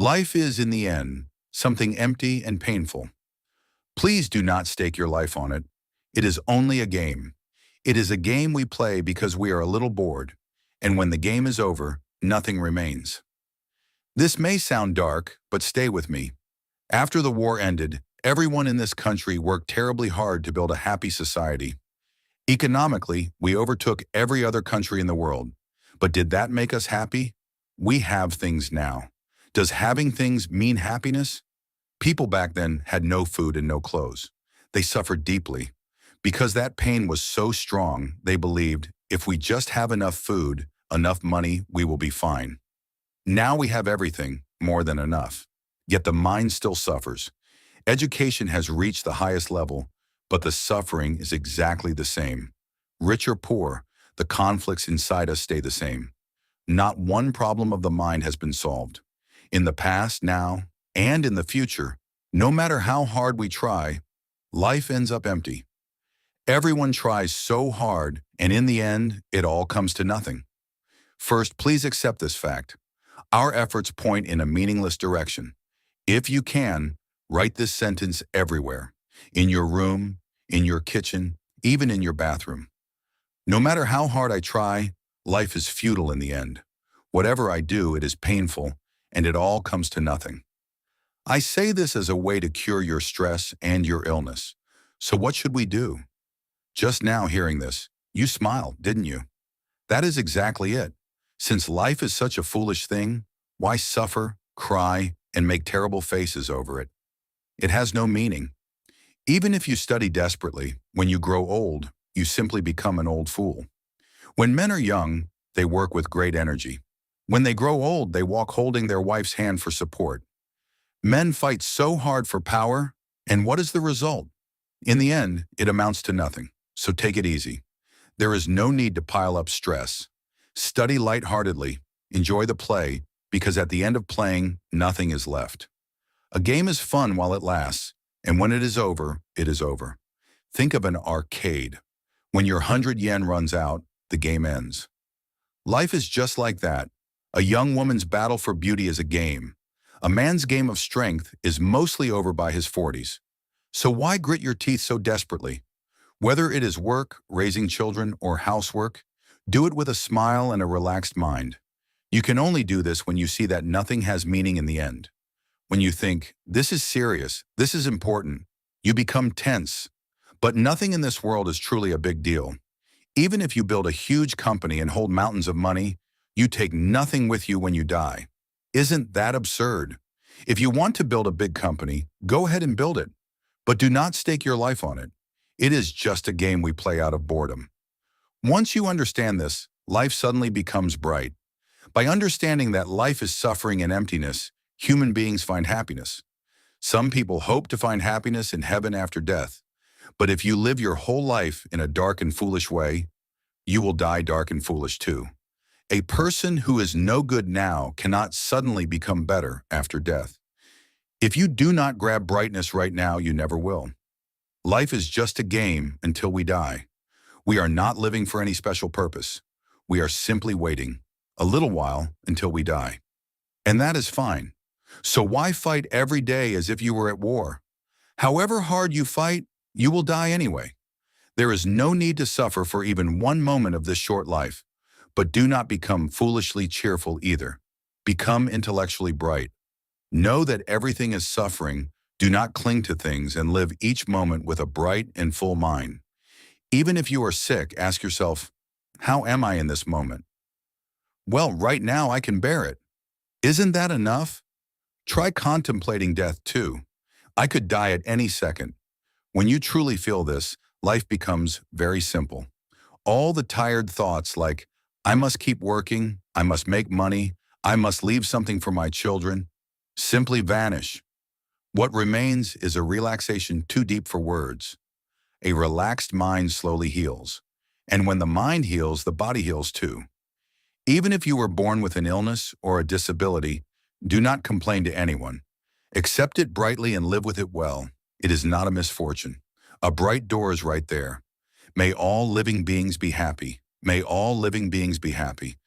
Life is, in the end, something empty and painful. Please do not stake your life on it. It is only a game. It is a game we play because we are a little bored, and when the game is over, nothing remains. This may sound dark, but stay with me. After the war ended, everyone in this country worked terribly hard to build a happy society. Economically, we overtook every other country in the world. But did that make us happy? We have things now. Does having things mean happiness? People back then had no food and no clothes. They suffered deeply. Because that pain was so strong, they believed, if we just have enough food, enough money, we will be fine. Now we have everything, more than enough. Yet the mind still suffers. Education has reached the highest level, but the suffering is exactly the same. Rich or poor, the conflicts inside us stay the same. Not one problem of the mind has been solved. In the past, now, and in the future, no matter how hard we try, life ends up empty. Everyone tries so hard, and in the end, it all comes to nothing. First, please accept this fact. Our efforts point in a meaningless direction. If you can, write this sentence everywhere. In your room, in your kitchen, even in your bathroom. No matter how hard I try, life is futile in the end. Whatever I do, it is painful, and it all comes to nothing. I say this as a way to cure your stress and your illness. So what should we do? Just now hearing this, you smiled, didn't you? That is exactly it. Since life is such a foolish thing, why suffer, cry, and make terrible faces over it? It has no meaning. Even if you study desperately, when you grow old, you simply become an old fool. When men are young, they work with great energy. When they grow old, they walk holding their wife's hand for support. Men fight so hard for power, and what is the result? In the end, it amounts to nothing, so take it easy. There is no need to pile up stress. Study lightheartedly, enjoy the play, because at the end of playing, nothing is left. A game is fun while it lasts, and when it is over, it is over. Think of an arcade. When your 100 yen runs out, the game ends. Life is just like that. A young woman's battle for beauty is a game. A man's game of strength is mostly over by his 40s. So why grit your teeth so desperately? Whether it is work, raising children, or housework, do it with a smile and a relaxed mind. You can only do this when you see that nothing has meaning in the end. When you think, this is serious, this is important, you become tense. But nothing in this world is truly a big deal. Even if you build a huge company and hold mountains of money, you take nothing with you when you die. Isn't that absurd? If you want to build a big company, go ahead and build it. But do not stake your life on it. It is just a game we play out of boredom. Once you understand this, life suddenly becomes bright. By understanding that life is suffering and emptiness, human beings find happiness. Some people hope to find happiness in heaven after death. But if you live your whole life in a dark and foolish way, you will die dark and foolish too. A person who is no good now cannot suddenly become better after death. If you do not grab brightness right now, you never will. Life is just a game until we die. We are not living for any special purpose. We are simply waiting a little while until we die. And that is fine. So why fight every day as if you were at war? However hard you fight, you will die anyway. There is no need to suffer for even one moment of this short life. But do not become foolishly cheerful either. Become intellectually bright. Know that everything is suffering. Do not cling to things and live each moment with a bright and full mind. Even if you are sick, ask yourself, how am I in this moment? Well, right now I can bear it. Isn't that enough? Try contemplating death too. I could die at any second. When you truly feel this, life becomes very simple. All the tired thoughts like, I must keep working, I must make money, I must leave something for my children, simply vanish. What remains is a relaxation too deep for words. A relaxed mind slowly heals. And when the mind heals, the body heals too. Even if you were born with an illness or a disability, do not complain to anyone. Accept it brightly and live with it well. It is not a misfortune. A bright door is right there. May all living beings be happy. May all living beings be happy.